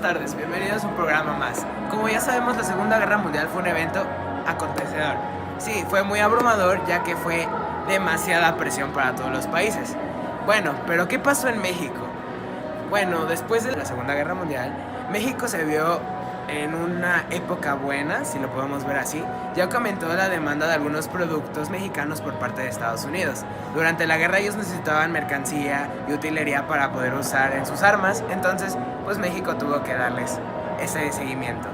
tardes, bienvenidos a un programa más. Como ya sabemos, la Segunda Guerra Mundial fue un evento acontecedor. Sí, fue muy abrumador ya que fue demasiada presión para todos los países. Bueno, pero ¿qué pasó en México? Bueno, después de la Segunda Guerra Mundial, México se vio en una época buena, si lo podemos ver así, ya que aumentó la demanda de algunos productos mexicanos por parte de Estados Unidos. Durante la guerra ellos necesitaban mercancía y utilería para poder usar en sus armas, entonces pues México tuvo que darles ese seguimiento.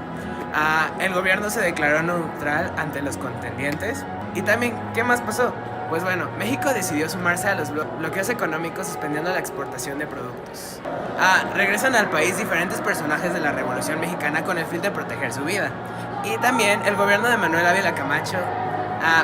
El gobierno se declaró neutral ante los contendientes. Y también, ¿qué más pasó? Pues bueno, México decidió sumarse a los bloqueos económicos suspendiendo la exportación de productos. Regresan al país diferentes personajes de la Revolución Mexicana con el fin de proteger su vida. Y también el gobierno de Manuel Ávila Camacho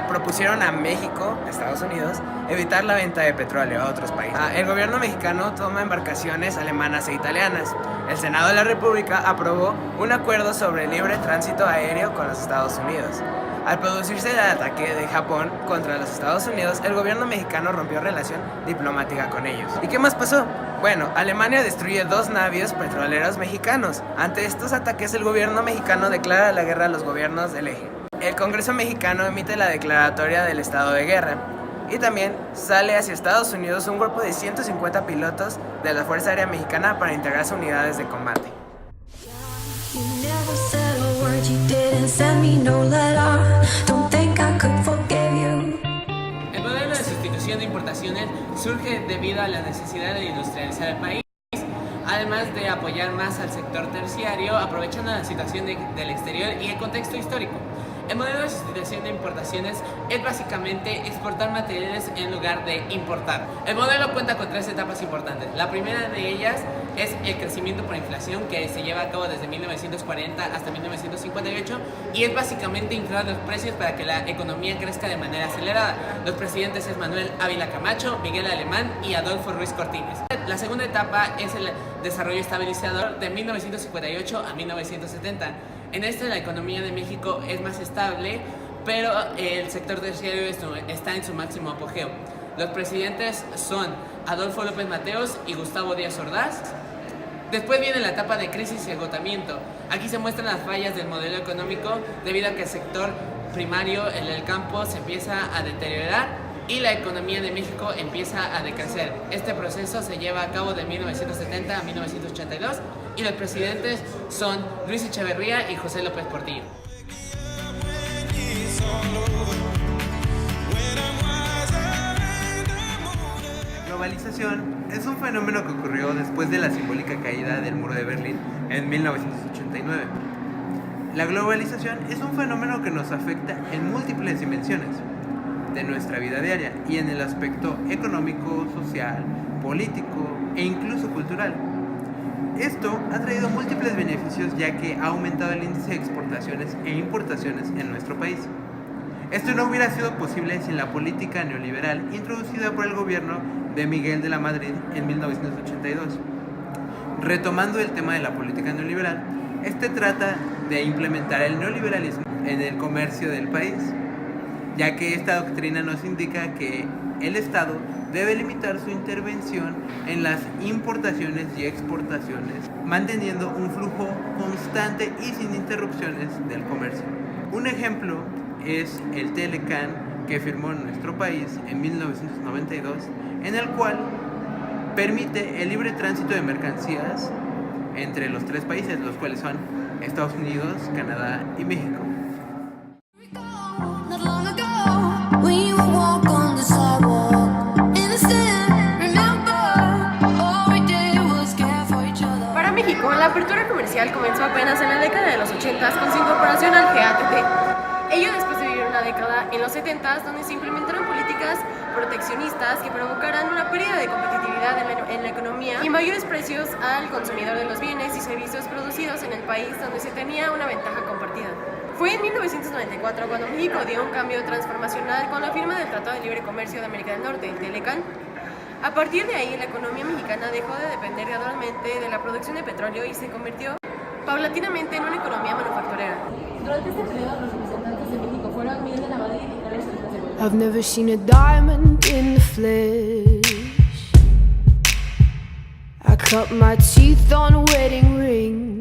propusieron a México, Estados Unidos, evitar la venta de petróleo a otros países. El gobierno mexicano toma embarcaciones alemanas e italianas. El Senado de la República aprobó un acuerdo sobre libre tránsito aéreo con los Estados Unidos. Al producirse el ataque de Japón contra los Estados Unidos, el gobierno mexicano rompió relación diplomática con ellos. ¿Y qué más pasó? Bueno, Alemania destruye 2 navíos petroleros mexicanos. Ante estos ataques, el gobierno mexicano declara la guerra a los gobiernos del eje. El Congreso mexicano emite la declaratoria del estado de guerra. Y también sale hacia Estados Unidos un grupo de 150 pilotos de la Fuerza Aérea Mexicana para integrarse a unidades de combate. El modelo de sustitución de importaciones surge debido a la necesidad de industrializar el país, además de apoyar más al sector terciario, aprovechando la situación del exterior y el contexto histórico. El modelo de sustitución de importaciones es básicamente exportar materiales en lugar de importar. El modelo cuenta con 3 etapas importantes. La primera de ellas es el crecimiento por inflación, que se lleva a cabo desde 1940 hasta 1958 y es básicamente inflar los precios para que la economía crezca de manera acelerada. Los presidentes es Manuel Ávila Camacho, Miguel Alemán y Adolfo Ruiz Cortines. La segunda etapa es el desarrollo estabilizador de 1958 a 1970. En la economía de México es más estable, pero el sector terciario está en su máximo apogeo. Los presidentes son Adolfo López Mateos y Gustavo Díaz Ordaz. Después viene la etapa de crisis y agotamiento. Aquí se muestran las fallas del modelo económico debido a que el sector primario, el campo, se empieza a deteriorar y la economía de México empieza a decrecer. Este proceso se lleva a cabo de 1970 a 1982 y los presidentes son Luis Echeverría y José López Portillo. Globalización es un fenómeno que ocurrió después de la simbólica caída del muro de Berlín en 1989. La globalización es un fenómeno que nos afecta en múltiples dimensiones de nuestra vida diaria y en el aspecto económico, social, político e incluso cultural. Esto ha traído múltiples beneficios ya que ha aumentado el índice de exportaciones e importaciones en nuestro país. Esto no hubiera sido posible sin la política neoliberal introducida por el gobierno de Miguel de la Madrid en 1982. Retomando el tema de la política neoliberal, este trata de implementar el neoliberalismo en el comercio del país, ya que esta doctrina nos indica que el Estado debe limitar su intervención en las importaciones y exportaciones, manteniendo un flujo constante y sin interrupciones del comercio. Un ejemplo es el Telecán que firmó nuestro país en 1992, en el cual permite el libre tránsito de mercancías entre los 3 países, los cuales son Estados Unidos, Canadá y México. Para México, la apertura comercial comenzó apenas en la década de los 80 con su incorporación al GATT. Ello después de vivir una década en los 70 donde se implementaron políticas proteccionistas que provocaran una pérdida de competitividad en la economía y mayores precios al consumidor de los bienes y servicios producidos en el país donde se tenía una ventaja compartida. Fue en 1994 cuando México dio un cambio transformacional con la firma del Tratado de Libre Comercio de América del Norte, el Telecán. A partir de ahí, la economía mexicana dejó de depender gradualmente de la producción de petróleo y se convirtió paulatinamente en una economía manufacturera. Durante este periodo, los representantes de México fueron Miguel de la Madrid y Carlos Salinas de Gortari. I've never seen a diamond in the flesh. I cut my teeth on wedding rings.